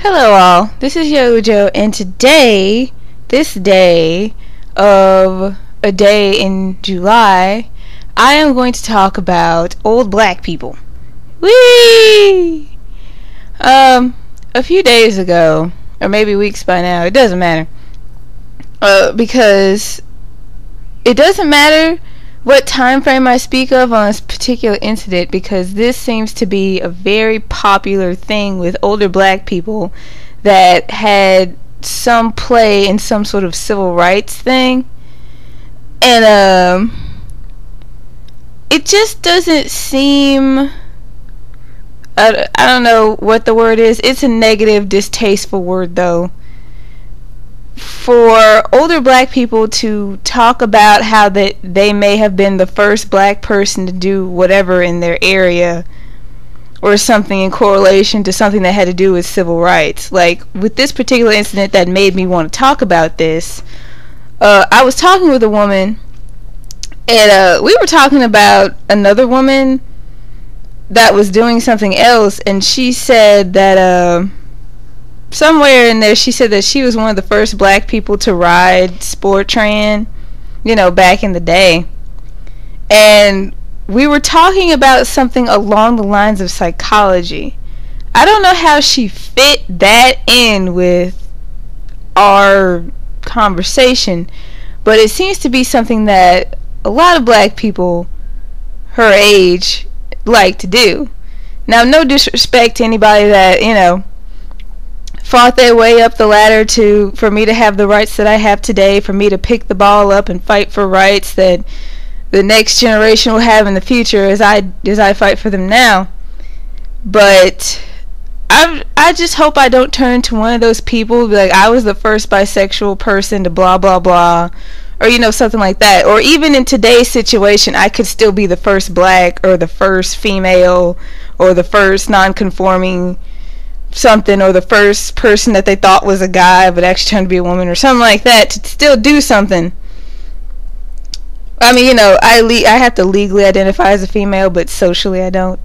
Hello all, this is Youjo, and today, this day of a day in July, I am going to talk about old black people. Whee! A few days ago, or maybe weeks by now, it doesn't matter, because it doesn't matter what time frame I speak of on this particular incident, because this seems to be a very popular thing with older black people that had some play in some sort of civil rights thing. And it just doesn't seem, I don't know what the word is. It's a negative, distasteful word though, for older black people to talk about how that they may have been the first black person to do whatever in their area, or something in correlation to something that had to do with civil rights. Like with this particular incident that made me want to talk about this, I was talking with a woman, and we were talking about another woman that was doing something else, and she said that somewhere in there she said that she was one of the first black people to ride sport train, back in the day. And we were talking about something along the lines of psychology. I don't know how she fit that in with our conversation, but it seems to be something that a lot of black people her age like to do. Now, no disrespect to anybody that, fought their way up the ladder for me to have the rights that I have today, for me to pick the ball up and fight for rights that the next generation will have in the future as I fight for them now. But I just hope I don't turn into one of those people, be like, I was the first bisexual person to blah blah blah, or something like that. Or even in today's situation, I could still be the first black, or the first female, or the first non-conforming something, or the first person that they thought was a guy but actually turned to be a woman, or something like that, to still do something. I mean, I have to legally identify as a female, but socially I don't.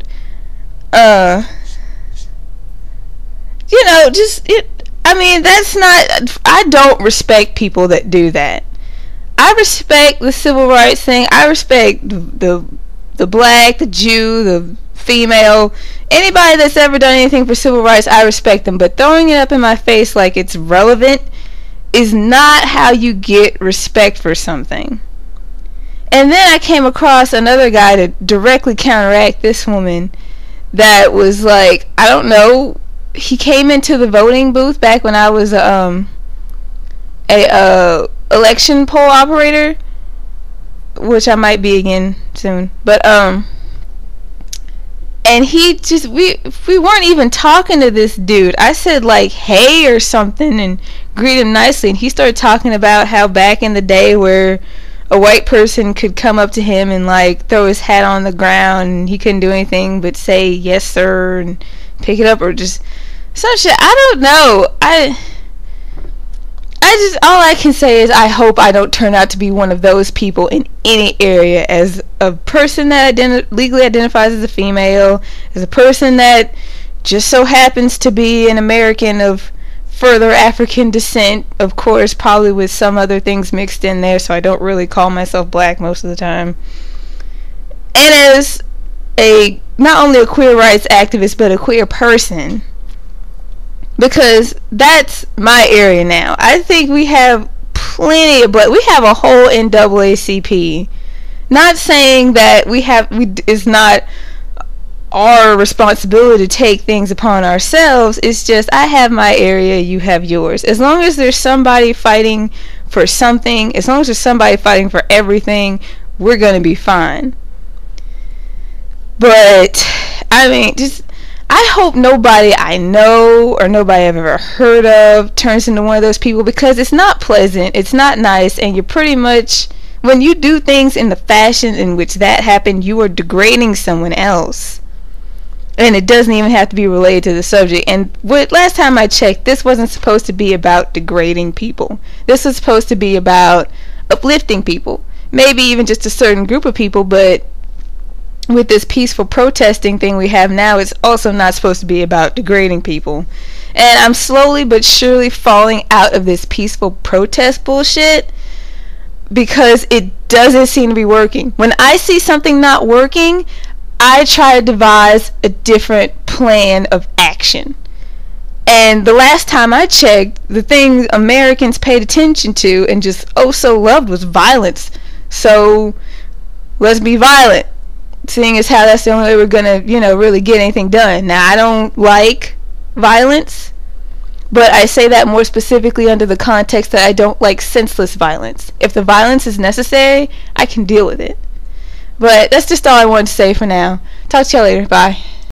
That's not, I don't respect people that do that. I respect the civil rights thing. I respect the black, the Jew, the female, anybody that's ever done anything for civil rights. I respect them, but throwing it up in my face like it's relevant is not how you get respect for something. And then I came across another guy to directly counteract this woman that was like, I don't know, he came into the voting booth back when I was a election poll operator, which I might be again soon, but and he just, we weren't even talking to this dude. I said like, hey, or something, and greeted him nicely, and he started talking about how back in the day where a white person could come up to him and like throw his hat on the ground and he couldn't do anything but say yes sir and pick it up, or just some shit. I don't know. I just, all I can say is I hope I don't turn out to be one of those people in any area, as a person that legally identifies as a female, as a person that just so happens to be an American of further African descent, of course, probably with some other things mixed in there, so I don't really call myself black most of the time. And as not only a queer rights activist, but a queer person, because that's my area now. I think we have plenty of we have a whole NAACP. Not saying that it's not our responsibility to take things upon ourselves. It's just, I have my area, you have yours. As long as there's somebody fighting for something, as long as there's somebody fighting for everything, we're gonna be fine. But I hope nobody I know or nobody I've ever heard of turns into one of those people, because it's not pleasant, it's not nice, and you're pretty much, when you do things in the fashion in which that happened, you are degrading someone else. And it doesn't even have to be related to the subject. And last time I checked, this wasn't supposed to be about degrading people. This was supposed to be about uplifting people. Maybe even just a certain group of people, but with this peaceful protesting thing we have now, it's also not supposed to be about degrading people. And I'm slowly but surely falling out of this peaceful protest bullshit because it doesn't seem to be working. When I see something not working, I try to devise a different plan of action. And the last time I checked, the thing Americans paid attention to and just oh so loved was violence. So let's be violent, seeing as how that's the only way we're gonna, really get anything done. Now, I don't like violence, but I say that more specifically under the context that I don't like senseless violence. If the violence is necessary, I can deal with it. But that's just all I wanted to say for now. Talk to y'all later. Bye.